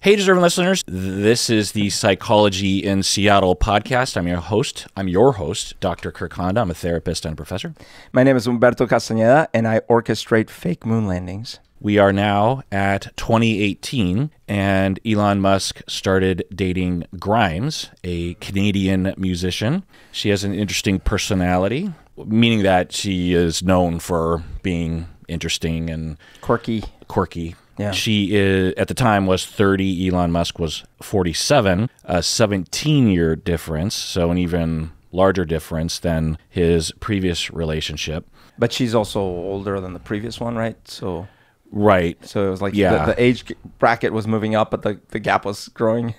Hey, deserving listeners. This is the Psychology in Seattle podcast. I'm your host, Dr. Kirk Honda. I'm a therapist and a professor. My name is Humberto Castañeda, and I orchestrate fake moon landings. We are now at 2018, and Elon Musk started dating Grimes, a Canadian musician. She has an interesting personality, meaning that she is known for being interesting and Quirky. Yeah. She is, at the time, was 30. Elon Musk was 47, a 17-year difference, so an even larger difference than his previous relationship. But she's also older than the previous one, right? Right. So it was like the age bracket was moving up, but the gap was growing.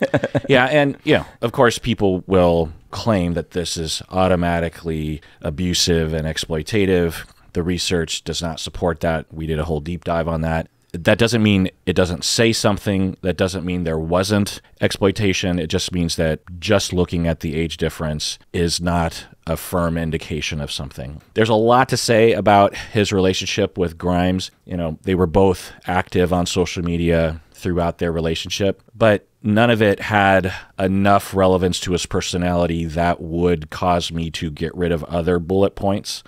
Yeah, and of course, people will claim that this is automatically abusive and exploitative. The research does not support that. We did a whole deep dive on that. That doesn't mean it doesn't say something. That doesn't mean there wasn't exploitation. It just means that just looking at the age difference is not a firm indication of something. There's a lot to say about his relationship with Grimes. They were both active on social media throughout their relationship, but none of it had enough relevance to his personality that would cause me to get rid of other bullet points.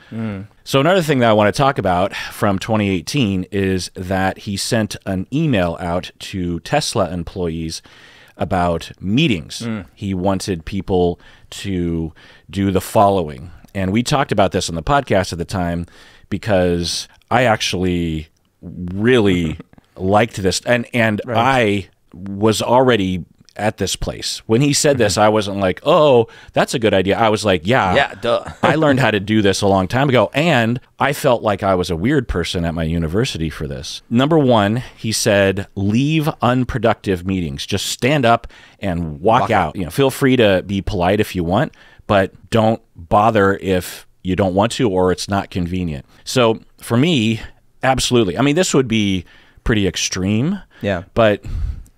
So another thing that I want to talk about from 2018 is that he sent an email out to Tesla employees about meetings. He wanted people to do the following. And we talked about this on the podcast at the time because I actually really liked this. And Right. I was already at this place. When he said this, I wasn't like, oh, that's a good idea. I was like, yeah, duh. I learned how to do this a long time ago. And I felt like I was a weird person at my university for this. Number one, he said, leave unproductive meetings. Just stand up and walk out. Feel free to be polite if you want, but don't bother if you don't want to or it's not convenient. So for me, absolutely. I mean, this would be pretty extreme. Yeah. But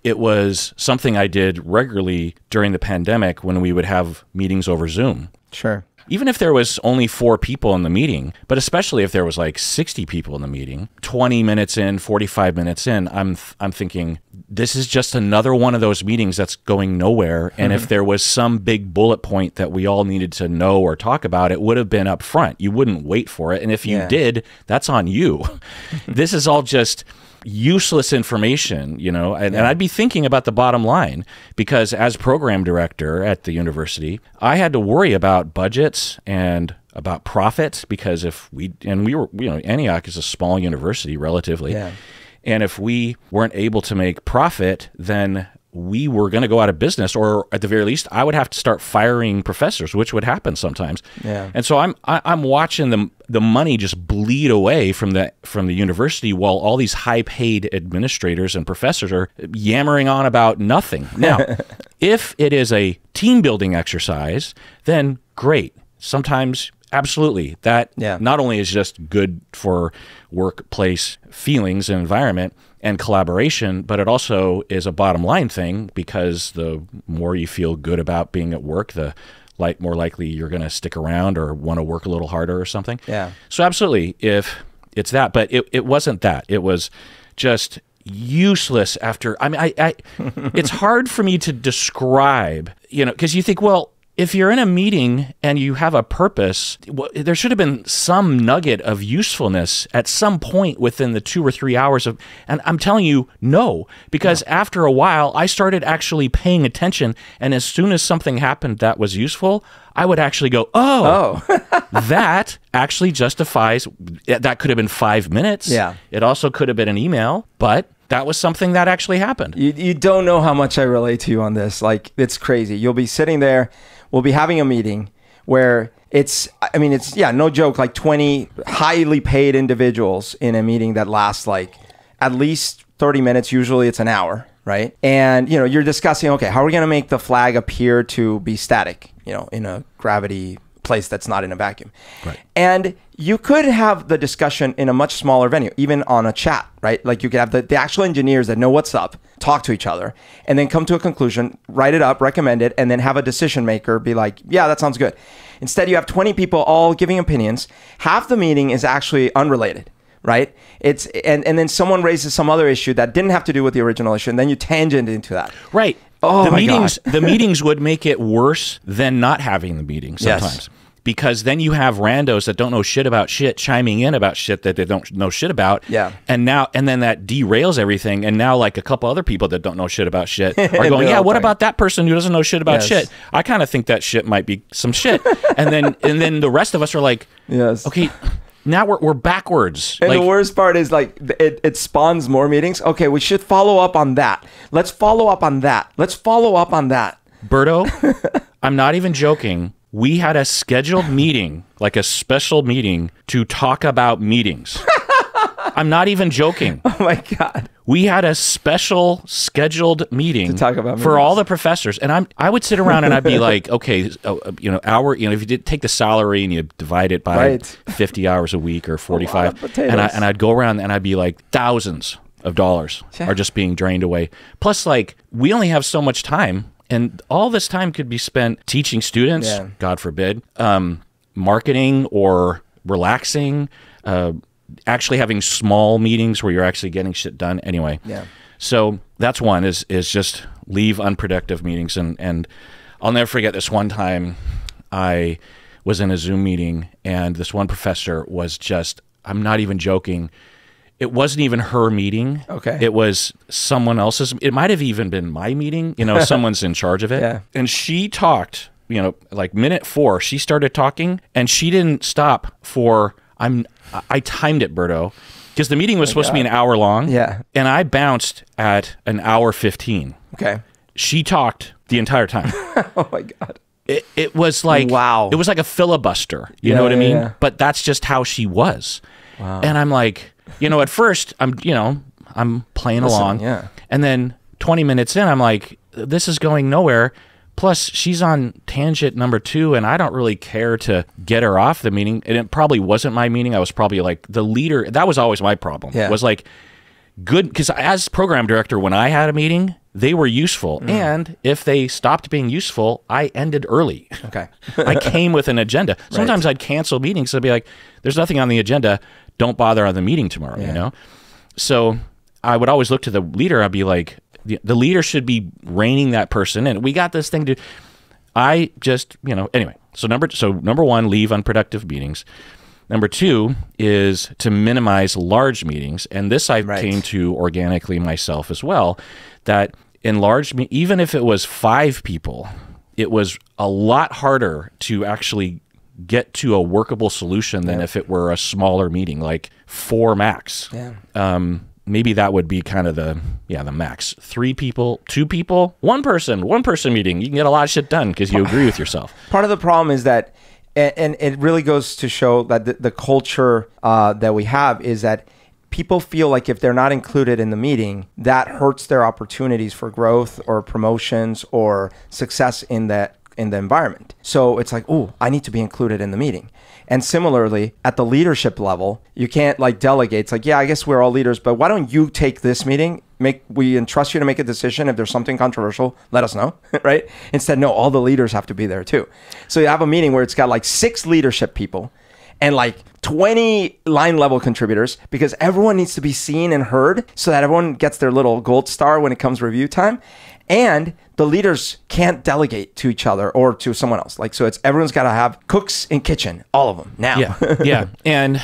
it was something I did regularly during the pandemic when we would have meetings over Zoom. Sure. Even if there was only 4 people in the meeting, but especially if there was like 60 people in the meeting, 20 minutes in, 45 minutes in, I'm thinking, this is just another one of those meetings that's going nowhere. And if there was some big bullet point that we all needed to know or talk about, it would have been up front. You wouldn't wait for it. And if you did, that's on you. This is all just useless information, and I'd be thinking about the bottom line because as program director at the university, I had to worry about budgets and about profits because Antioch is a small university relatively. Yeah. And if we weren't able to make profit, then we were going to go out of business, or at the very least, I would have to start firing professors, which would happen sometimes. Yeah. And so I'm watching the money just bleed away from the university while all these high-paid administrators and professors are yammering on about nothing. Now, if it is a team-building exercise, then great. Sometimes, absolutely, that not only is just good for workplace feelings and environment and collaboration, but it also is a bottom line thing because the more you feel good about being at work, the more likely you're going to stick around or want to work a little harder or something. Yeah. So absolutely, if it's that, but it wasn't that. It was just useless after, it's hard for me to describe, because you think, well, if you're in a meeting and you have a purpose, there should have been some nugget of usefulness at some point within the 2 or 3 hours of, and I'm telling you, no, because after a while, I started actually paying attention. And as soon as something happened that was useful, I would actually go, oh. That actually justifies, that could have been 5 minutes. Yeah. It also could have been an email, but that was something that actually happened. You don't know how much I relate to you on this. Like, it's crazy. You'll be sitting there, we'll be having a meeting where it's no joke, like 20 highly paid individuals in a meeting that lasts like at least 30 minutes. Usually it's an hour, right? And, you're discussing, okay, how are we going to make the flag appear to be static, in a gravity place that's not in a vacuum. Right. And you could have the discussion in a much smaller venue, even on a chat, right? Like you could have the actual engineers that know what's up, talk to each other, and then come to a conclusion, write it up, recommend it, and then have a decision maker be like, yeah, that sounds good. Instead, you have 20 people all giving opinions. Half the meeting is actually unrelated, right? It's and then someone raises some other issue that didn't have to do with the original issue, and then you tangent into that. Right. Oh, the meetings would make it worse than not having the meeting sometimes. Yes. Because then you have randos that don't know shit about shit chiming in about shit that they don't know shit about. Yeah. And then that derails everything. And now like a couple other people that don't know shit about shit are going, yeah, what about that person who doesn't know shit about shit? I kind of think that shit might be some shit. and then the rest of us are like, yes. Okay, now we're backwards. And the worst part is like it spawns more meetings. Okay, we should follow up on that. Let's follow up on that. Let's follow up on that. Berto, I'm not even joking. We had a scheduled meeting, like a special meeting, to talk about meetings. I'm not even joking. Oh my God. We had a special scheduled meeting to talk about for all the professors. And I would sit around and I'd be like, okay, if you did take the salary and you divide it by 50 hours a week or 45, and I'd go around and I'd be like, thousands of dollars are just being drained away. Plus, like, we only have so much time. And all this time could be spent teaching students, God forbid, marketing or relaxing, actually having small meetings where you're actually getting shit done. Anyway, so that's one is just leave unproductive meetings. And I'll never forget this one time I was in a Zoom meeting and this one professor was just, I'm not even joking, it wasn't even her meeting. Okay. It was someone else's. It might have even been my meeting. Someone's in charge of it. Yeah. And she talked, like minute 4, she started talking and she didn't stop for, I timed it, Berto, because the meeting was supposed to be an hour long. Yeah. And I bounced at an hour 15. Okay. She talked the entire time. Oh my God. It was like, wow. It was like a filibuster. You know what I mean? Yeah. But that's just how she was. Wow. And I'm like, at first I'm playing along. Yeah. And then 20 minutes in, I'm like, this is going nowhere. Plus, she's on tangent number 2, and I don't really care to get her off the meeting. And it probably wasn't my meeting. I was probably like the leader. That was always my problem. Yeah. Was like, good, because as program director, when I had a meeting, they were useful. And if they stopped being useful, I ended early. Okay. I came with an agenda. Sometimes I'd cancel meetings. I'd be like, there's nothing on the agenda. Don't bother on the meeting tomorrow, So I would always look to the leader. I'd be like, the leader should be reining that person in. We got this thing to, I just, anyway. So number 1, leave unproductive meetings. Number 2 is to minimize large meetings. And this I came to organically myself as well, that in large, even if it was 5 people, it was a lot harder to actually get to a workable solution than if it were a smaller meeting, like 4 max. Yeah. Maybe that would be kind of the max. 3 people, 2 people, 1 person meeting. You can get a lot of shit done because you agree with yourself. Part of the problem is that, and it really goes to show that the culture that we have is that people feel like if they're not included in the meeting, that hurts their opportunities for growth or promotions or success in the environment. So it's like, oh, I need to be included in the meeting. And similarly, at the leadership level, you can't like delegate. It's like, yeah, I guess we're all leaders, but why don't you take this meeting? We entrust you to make a decision. If there's something controversial, let us know, right? Instead, no, all the leaders have to be there too. So you have a meeting where it's got like 6 leadership people and like 20 line level contributors because everyone needs to be seen and heard so that everyone gets their little gold star when it comes review time. And the leaders can't delegate to each other or to someone else. Like, so it's everyone's got to have cooks in kitchen, all of them now. Yeah. And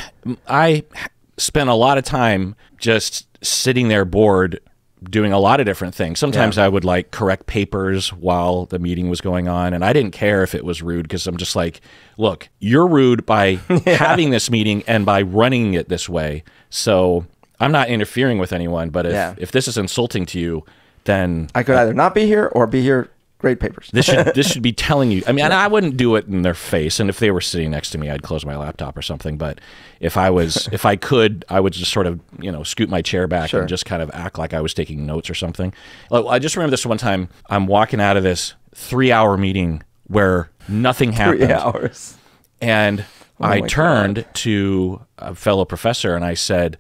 I spent a lot of time just sitting there bored doing a lot of different things. Sometimes I would like correct papers while the meeting was going on. And I didn't care if it was rude because I'm just like, look, you're rude by having this meeting and by running it this way. So I'm not interfering with anyone. But if this is insulting to you, then I could either not be here or be here. Great papers. This should be telling you. I mean, I wouldn't do it in their face, and if they were sitting next to me, I'd close my laptop or something. But if I could, I would just sort of scoot my chair back and just kind of act like I was taking notes or something. I just remember this one time. I'm walking out of this 3-hour meeting where nothing happened. 3 hours. And I turned to a fellow professor and I said,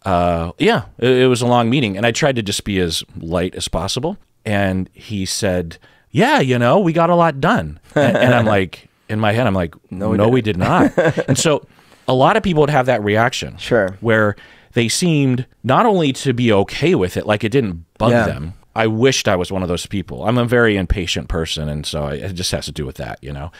it was a long meeting. And I tried to just be as light as possible. And he said, yeah, we got a lot done. And I'm like, in my head, I'm like, no, we did not. And so a lot of people would have that reaction. Sure. Where they seemed not only to be okay with it, like it didn't bug them. I wished I was one of those people. I'm a very impatient person, and so it just has to do with that, you know.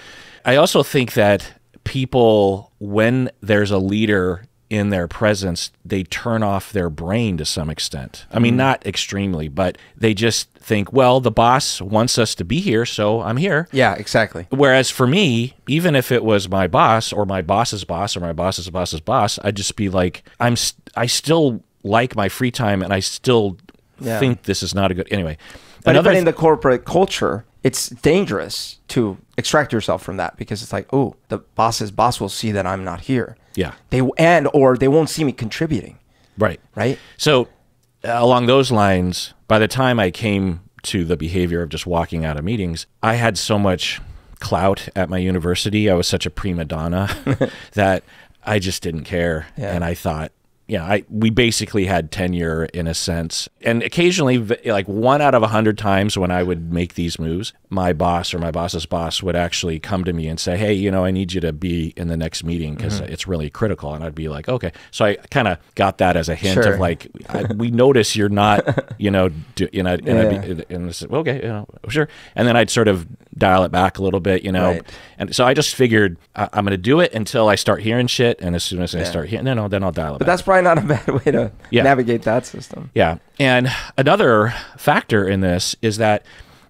I also think that people, when there's a leader in their presence, they turn off their brain to some extent. I mean, not extremely, but they just think, well, the boss wants us to be here, so I'm here. Yeah, exactly. Whereas for me, even if it was my boss or my boss's boss or my boss's boss's boss, I'd just be like, I still like my free time, and I still think this is not a good... Anyway. But in the corporate culture, it's dangerous to extract yourself from that, because it's like, oh, the boss's boss will see that I'm not here. Yeah. Or they won't see me contributing. Right. Right. So along those lines, by the time I came to the behavior of just walking out of meetings, I had so much clout at my university. I was such a prima donna that I just didn't care. Yeah. And I thought, we basically had tenure in a sense. And occasionally, like 1 out of 100 times when I would make these moves, my boss or my boss's boss would actually come to me and say, hey, I need you to be in the next meeting because it's really critical. And I'd be like, okay. So I kind of got that as a hint of like, we notice you're not, and I said, okay, sure. And then I'd sort of dial it back a little bit, Right. And so I just figured I'm going to do it until I start hearing shit. And as soon as I start hearing, then I'll dial it back. But that's probably not a bad way to navigate that system. Yeah. And another factor in this is that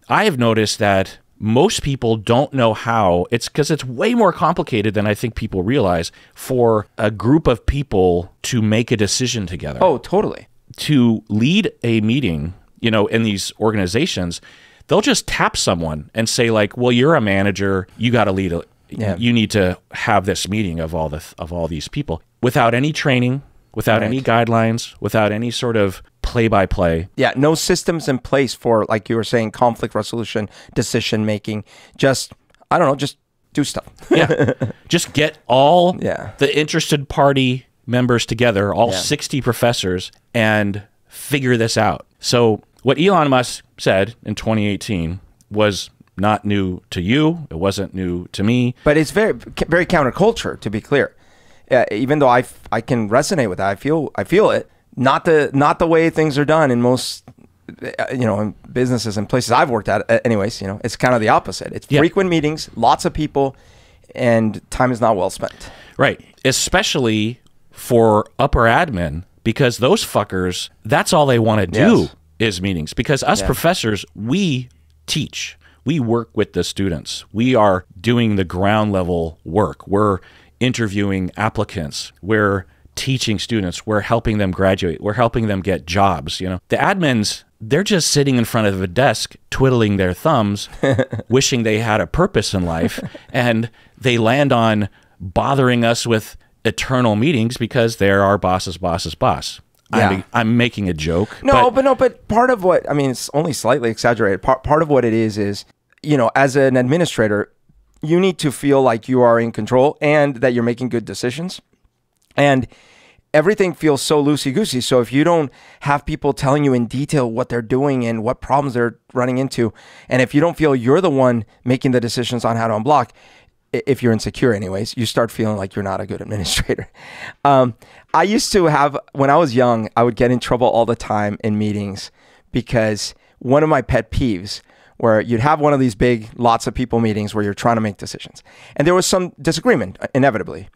I have noticed that most people don't know how. It's because it's way more complicated than I think people realize for a group of people to make a decision together. Oh, totally. To lead a meeting, in these organizations, they'll just tap someone and say like, well, you're a manager, you got to lead you need to have this meeting of all these people without any training, without any guidelines, without any sort of play-by-play. Yeah, no systems in place for, like you were saying, conflict resolution, decision-making. Just do stuff. Just get all the interested party members together, all 60 professors, and figure this out. So what Elon Musk said in 2018 was not new to you. It wasn't new to me. But it's very, very counterculture, to be clear. Even though I can resonate with that, I feel it. Not the way things are done in most, in businesses and places I've worked at. Anyways, it's kind of the opposite. It's frequent meetings, lots of people, and time is not well spent. Right. Especially for upper admin, because those fuckers, that's all they want to do is meetings. Because us professors, we teach. We work with the students. We are doing the ground level work. We're interviewing applicants. We're teaching students. We're helping them graduate. We're helping them get jobs. The admins, they're just sitting in front of a desk, twiddling their thumbs, wishing they had a purpose in life, and they land on bothering us with eternal meetings because they're our boss's boss's boss. Yeah. I'm making a joke. But part of what, it's only slightly exaggerated. Part of what it is, as an administrator, you need to feel like you are in control and that you're making good decisions. And everything feels so loosey-goosey. So if you don't have people telling you in detail what they're doing and what problems they're running into, and if you don't feel you're the one making the decisions on how to unblock, if you're insecure anyways, you start feeling like you're not a good administrator. I used to have, when I was young, I would get in trouble all the time in meetings because one of my pet peeves where you'd have one of these big, lots of people meetings where you're trying to make decisions. And there was some disagreement, inevitably.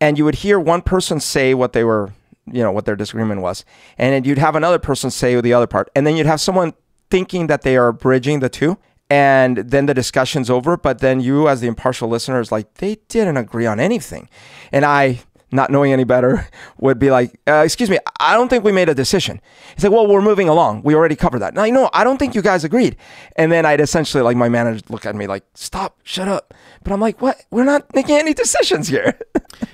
And you would hear one person say what they were, what their disagreement was. And then you'd have another person say the other part. And then you'd have someone thinking that they are bridging the two. And then the discussion's over. But then you, as the impartial listener, is like, they didn't agree on anything. And I, not knowing any better, would be like, excuse me, I don't think we made a decision. It's like, well, we're moving along. We already covered that. No, I don't think you guys agreed. And then I'd essentially, like, my manager look at me like, stop, shut up. But I'm like, what? We're not making any decisions here.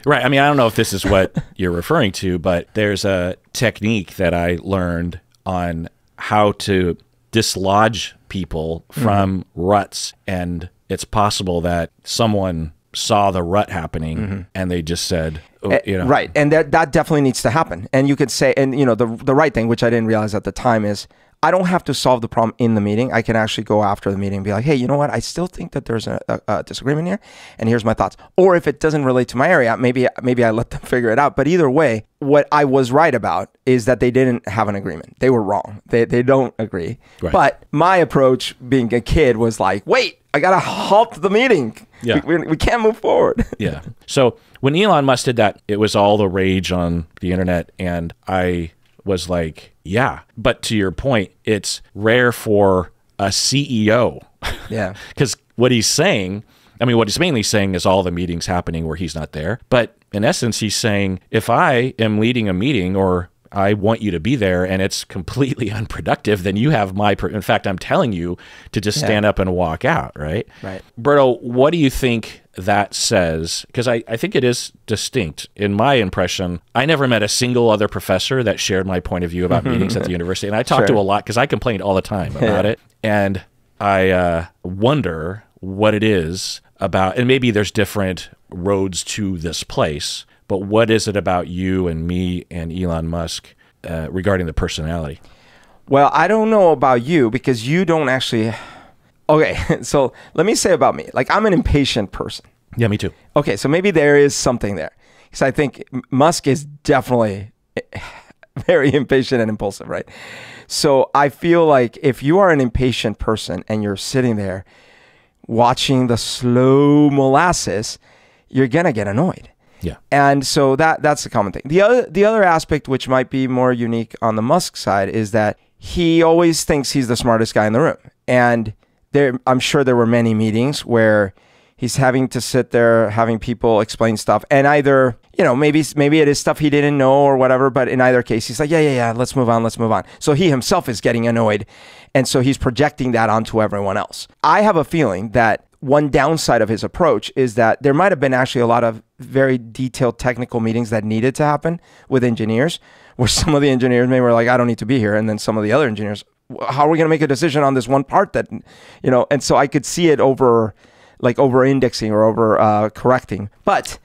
Right. I don't know if this is what you're referring to, but there's a technique that I learned on how to dislodge people from ruts. And it's possible that someone saw the rut happening and they just said, You know. Right. And that definitely needs to happen. And you could say, and you know, the right thing, which I didn't realize at the time, is I don't have to solve the problem in the meeting. I can actually go after the meeting and be like, hey, you know what? I still think that there's a disagreement here, and here's my thoughts. Or if it doesn't relate to my area, maybe I let them figure it out. But either way, what I was right about is that they didn't have an agreement. They were wrong. They don't agree. Right. But my approach being a kid was like, wait, I got to halt the meeting. Yeah. We can't move forward. Yeah. So when Elon Musk did that, it was all the rage on the internet, and I was like, yeah. But to your point, it's rare for a CEO. Yeah. Because what he's saying, I mean, what he's mainly saying is all the meetings happening where he's not there. But in essence, he's saying, if I am leading a meeting or I want you to be there and it's completely unproductive, then you have in fact, I'm telling you to just stand up and walk out, right? Right. Berto, what do you think that says? Because I think it is distinct. In my impression, I never met a single other professor that shared my point of view about meetings at the university. And I talked to a lot because I complained all the time about it. And I wonder what it is about, and maybe there's different roads to this place, but what is it about you and me and Elon Musk regarding the personality? Well, I don't know about you because you don't actually... Okay, so let me say about me. Like, I'm an impatient person. Yeah, me too. Okay, so maybe there is something there. Because I think Musk is definitely very impatient and impulsive, right? So I feel like if you are an impatient person and you're sitting there watching the slow molasses, you're going to get annoyed. Yeah. And so that's the common thing. The other aspect, which might be more unique on the Musk side, is that he always thinks he's the smartest guy in the room. And I'm sure there were many meetings where he's having to sit there having people explain stuff, and either, you know, maybe it is stuff he didn't know or whatever, but in either case, he's like, yeah, let's move on. So he himself is getting annoyed, and so he's projecting that onto everyone else. I have a feeling that one downside of his approach is that there might have been actually a lot of very detailed technical meetings that needed to happen with engineers, where some of the engineers maybe were like, I don't need to be here, and then some of the other engineers, how are we going to make a decision on this one part that, you know? And so I could see it over indexing or over correcting. But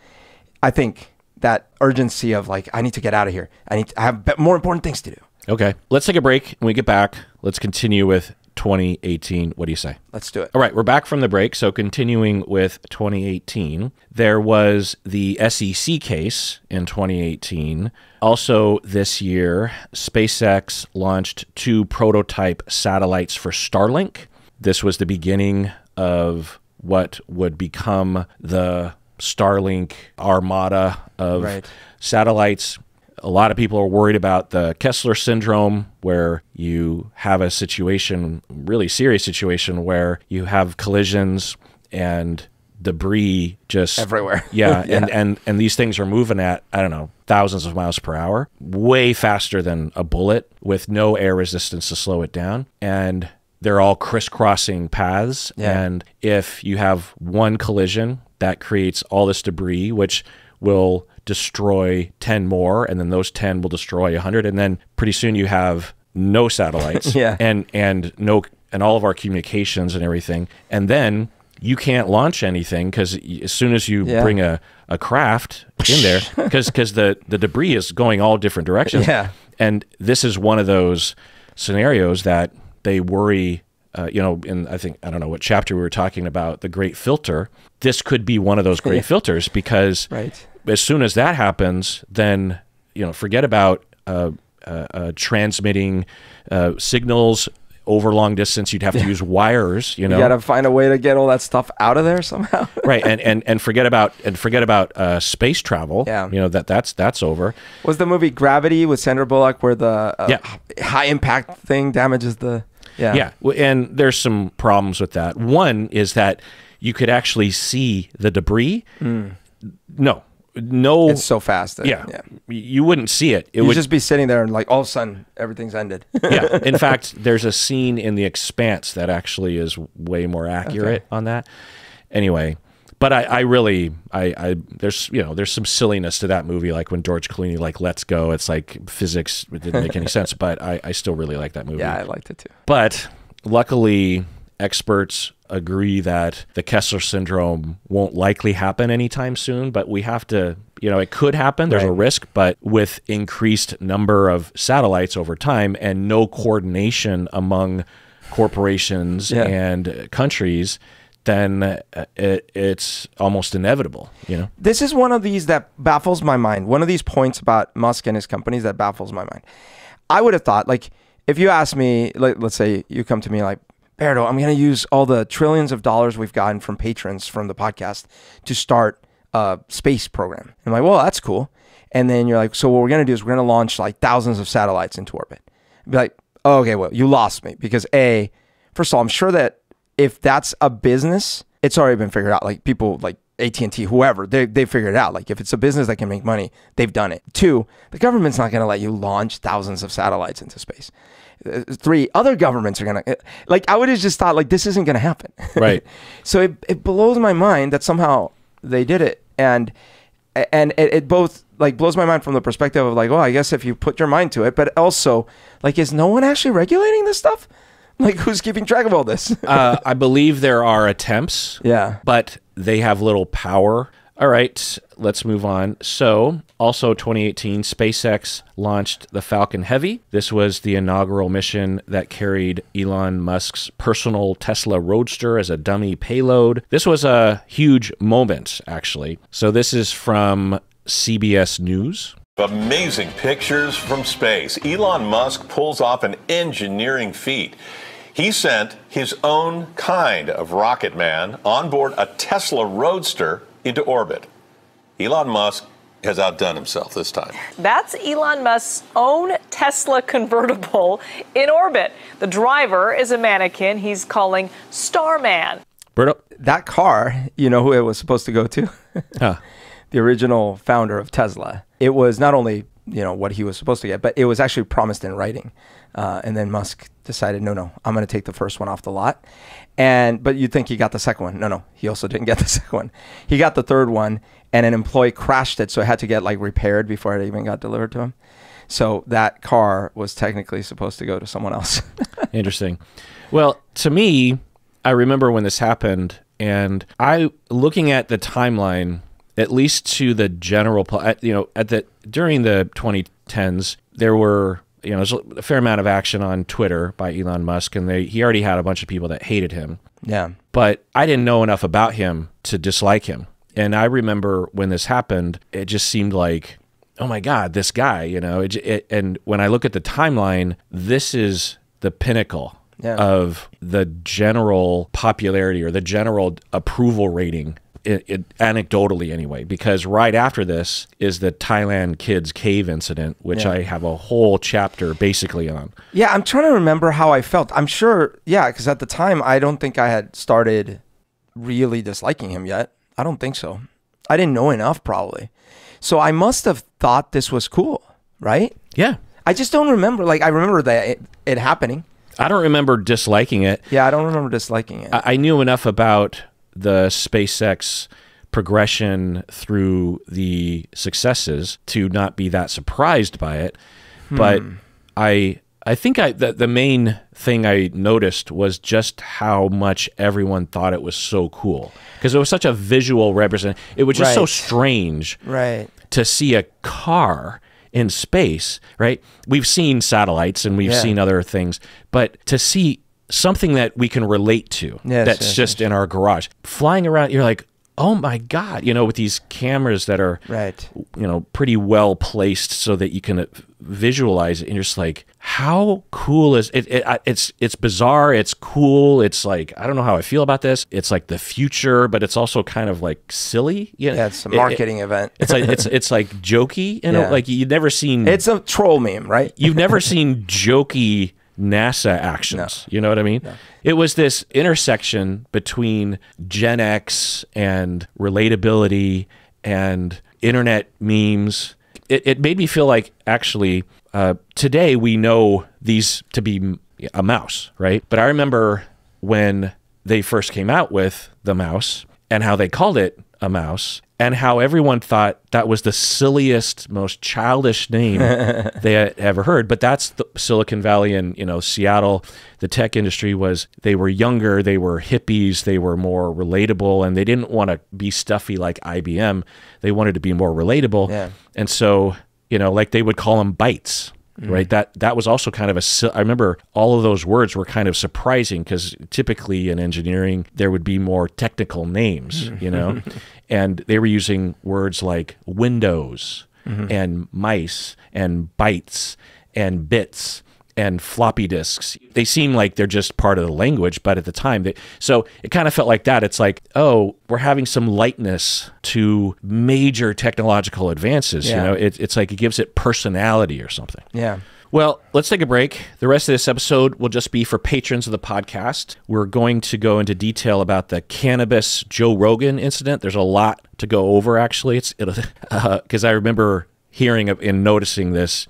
I think that urgency of like, I need to get out of here. I have more important things to do. Okay. Let's take a break. When we get back, let's continue with 2018. What do you say? Let's do it. All right. We're back from the break. So continuing with 2018, there was the SEC case in 2018. Also this year, SpaceX launched 2 prototype satellites for Starlink. This was the beginning of what would become the Starlink armada of satellites. A lot of people are worried about the Kessler syndrome, where you have a situation, really serious situation, where you have collisions and debris just everywhere. Yeah, and these things are moving at, I don't know, thousands of miles per hour, way faster than a bullet, with no air resistance to slow it down. And they're all crisscrossing paths. Yeah. And if you have one collision, that creates all this debris, which will destroy 10 more, and then those 10 will destroy 100, and then pretty soon you have no satellites and all of our communications and everything. And then you can't launch anything, because as soon as you bring a craft in there, because the debris is going all different directions. Yeah. And this is one of those scenarios that they worry, I don't know what chapter we were talking about, the great filter. This could be one of those great filters, because as soon as that happens, then, forget about transmitting signals over long distance. You'd have to use wires, You got to find a way to get all that stuff out of there somehow. Right. And forget about space travel. Yeah. That's over. Was the movie Gravity with Sandra Bullock where the high impact thing damages the... Yeah. And there's some problems with that. One is that you could actually see the debris. No. It's so fast. You wouldn't see it. You'd just be sitting there and like all of a sudden everything's ended. Yeah. In fact, there's a scene in The Expanse that actually is way more accurate on that. Anyway, but there's some silliness to that movie, like when George Clooney lets go. It's like physics, it didn't make any sense, but I still really like that movie. Yeah, I liked it too. But luckily, experts agree that the Kessler syndrome won't likely happen anytime soon, but we have to You know, it could happen. There's a risk, but with increased number of satellites over time and no coordination among corporations and countries, then it's almost inevitable, you know? This is one of these that baffles my mind. One of these points about Musk and his companies that baffles my mind. I would have thought, like, if you ask me, let's say you come to me like, Berto, I'm going to use all the trillions of dollars we've gotten from patrons from the podcast to start a space program. I'm like, well, that's cool. And then you're like, so what we're going to do is we're going to launch like thousands of satellites into orbit. I'd be like, oh, okay, well, you lost me because first of all, I'm sure that if that's a business, it's already been figured out. Like people like AT&T, whoever, they figured it out. Like if it's a business that can make money, they've done it. 2, the government's not going to let you launch thousands of satellites into space. 3, other governments are going to, like, I would have just thought like, this isn't going to happen. Right. So it blows my mind that somehow they did it. And it both like blows my mind from the perspective of like, well, I guess if you put your mind to it, but also like, is no one actually regulating this stuff? Like who's keeping track of all this? I believe there are attempts. Yeah. But they have little power. All right, let's move on. So, also 2018, SpaceX launched the Falcon Heavy. This was the inaugural mission that carried Elon Musk's personal Tesla Roadster as a dummy payload. This was a huge moment, actually. So this is from CBS News. Amazing pictures from space. Elon Musk pulls off an engineering feat. He sent his own kind of rocket man on board a Tesla Roadster into orbit. Elon Musk has outdone himself this time. That's Elon Musk's own Tesla convertible in orbit. The driver is a mannequin he's calling Starman. Berto? That car, you know who it was supposed to go to? Huh. The original founder of Tesla. It was not only, you know, what he was supposed to get, but it was actually promised in writing. And then Musk decided, no, I'm going to take the first one off the lot. But you'd think he got the second one. No, he also didn't get the second one. He got the third one, and an employee crashed it, so it had to get like repaired before it even got delivered to him. So that car was technically supposed to go to someone else. Interesting. Well, to me, I remember when this happened, and looking at the timeline, at least to the general, you know, during the 2010s, there were, you know, there's a fair amount of action on Twitter by Elon Musk, and he already had a bunch of people that hated him. Yeah. But I didn't know enough about him to dislike him. And I remember when this happened, it just seemed like, oh my God, this guy, you know, and when I look at the timeline, this is the pinnacle of the general popularity or the general approval rating. Anecdotally anyway, because right after this is the Thailand kids cave incident, which I have a whole chapter basically on. Yeah, I'm trying to remember how I felt. I'm sure, because at the time, I don't think I had started really disliking him yet. I don't think so. I didn't know enough probably. So I must have thought this was cool, right? Yeah. I just don't remember. Like, I remember that it happening. I don't remember disliking it. Yeah, I don't remember disliking it. I knew enough about the SpaceX progression through the successes to not be that surprised by it. But I think the main thing I noticed was just how much everyone thought it was so cool, because it was such a visual represent. It was just so strange to see a car in space, right? We've seen satellites and we've seen other things, but to see something that we can relate to, that's just in our garage, flying around, you're like, oh my God, you know, with these cameras that are, you know, pretty well placed so that you can visualize it. And you're just like, how cool is it? It's bizarre. It's cool. It's like, I don't know how I feel about this. It's like the future, but it's also kind of like silly. You know? Yeah, it's a marketing event. It's like, it's like jokey, you know, like you've never seen. It's a troll meme, right? You've never seen jokey NASA actions. You know what I mean? It was this intersection between Gen X and relatability and internet memes. It made me feel like, actually, today we know these to be a mouse, right? But I remember when they first came out with the mouse and how they called it a mouse, and how everyone thought that was the silliest, most childish name they had ever heard. But that's the Silicon Valley and, Seattle. The tech industry they were younger, they were hippies, they were more relatable, and they didn't want to be stuffy like IBM. They wanted to be more relatable. Yeah. And so, like they would call them bytes. Right. That was also kind of I remember all of those words were kind of surprising because typically in engineering, there would be more technical names, and they were using words like Windows and mice and bytes and bits and floppy disks. They seem like they're just part of the language, but at the time, so it kind of felt like that. It's like, oh, we're having some lightness to major technological advances. Yeah. It's like it gives it personality or something. Yeah. Well, let's take a break. The rest of this episode will just be for patrons of the podcast. We're going to go into detail about the cannabis Joe Rogan incident. There's a lot to go over, actually. Because I remember hearing and noticing this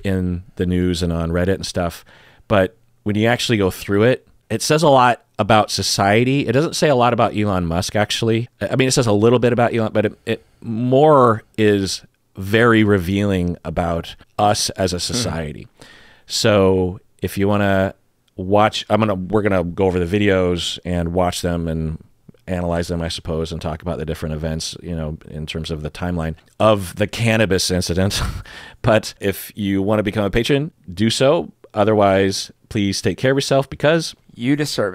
in the news and on Reddit and stuff. But when you actually go through it, it says a lot about society. It doesn't say a lot about Elon Musk, actually. I mean, it says a little bit about Elon, but it more is very revealing about us as a society. So if you want to watch, we're going to go over the videos and watch them and analyze them, I suppose, and talk about the different events, in terms of the timeline of the cannabis incident. But if you want to become a patron, do so. Otherwise, please take care of yourself because you deserve it.